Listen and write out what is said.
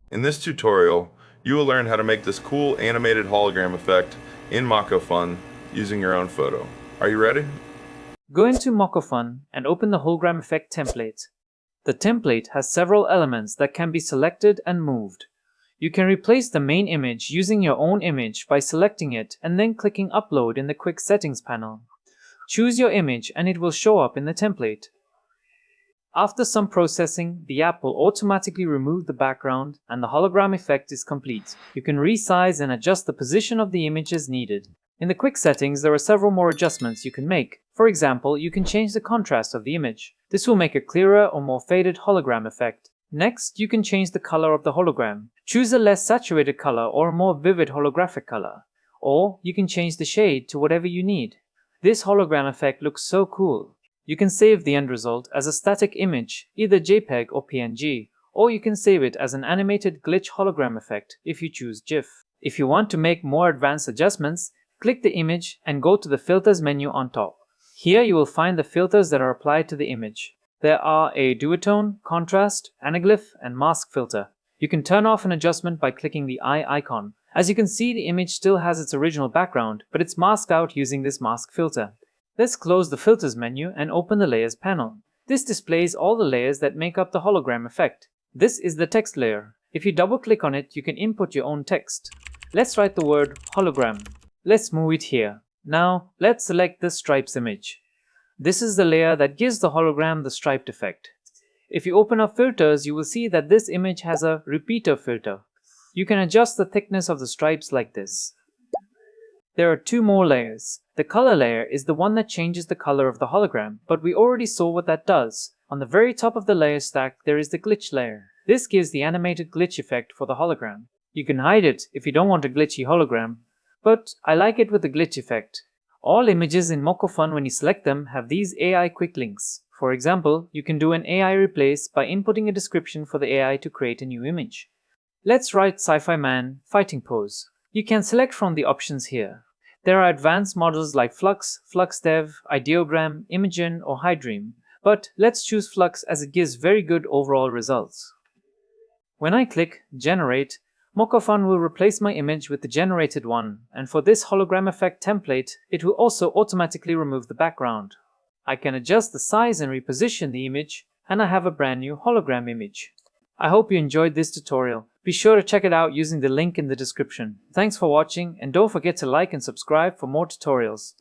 In this tutorial, you will learn how to make this cool animated hologram effect in MockoFun using your own photo. Are you ready? Go into MockoFun and open the hologram effect template. The template has several elements that can be selected and moved. You can replace the main image using your own image by selecting it and then clicking Upload in the Quick Settings panel. Choose your image and it will show up in the template. After some processing, the app will automatically remove the background and the hologram effect is complete. You can resize and adjust the position of the image as needed. In the quick settings, there are several more adjustments you can make. For example, you can change the contrast of the image. This will make a clearer or more faded hologram effect. Next, you can change the color of the hologram. Choose a less saturated color or a more vivid holographic color. Or you can change the shade to whatever you need. This hologram effect looks so cool. You can save the end result as a static image, either JPEG or PNG, or you can save it as an animated glitch hologram effect if you choose GIF. If you want to make more advanced adjustments, click the image and go to the Filters menu on top. Here you will find the filters that are applied to the image. There are a duotone, contrast, anaglyph, and mask filter. You can turn off an adjustment by clicking the eye icon. As you can see, the image still has its original background, but it's masked out using this mask filter. Let's close the Filters menu and open the Layers panel. This displays all the layers that make up the hologram effect. This is the text layer. If you double-click on it, you can input your own text. Let's write the word hologram. Let's move it here. Now, let's select the stripes image. This is the layer that gives the hologram the striped effect. If you open up filters, you will see that this image has a repeater filter. You can adjust the thickness of the stripes like this. There are two more layers. The color layer is the one that changes the color of the hologram, but we already saw what that does. On the very top of the layer stack, there is the glitch layer. This gives the animated glitch effect for the hologram. You can hide it if you don't want a glitchy hologram, but I like it with the glitch effect. All images in MockoFun, when you select them, have these AI quick links. For example, you can do an AI replace by inputting a description for the AI to create a new image. Let's write sci-fi man fighting pose. You can select from the options here. There are advanced models like Flux, FluxDev, Ideogram, Imagen, or HiDream, but let's choose Flux as it gives very good overall results. When I click Generate, MockoFun will replace my image with the generated one, and for this hologram effect template, it will also automatically remove the background. I can adjust the size and reposition the image, and I have a brand new hologram image. I hope you enjoyed this tutorial. Be sure to check it out using the link in the description. Thanks for watching, and don't forget to like and subscribe for more tutorials.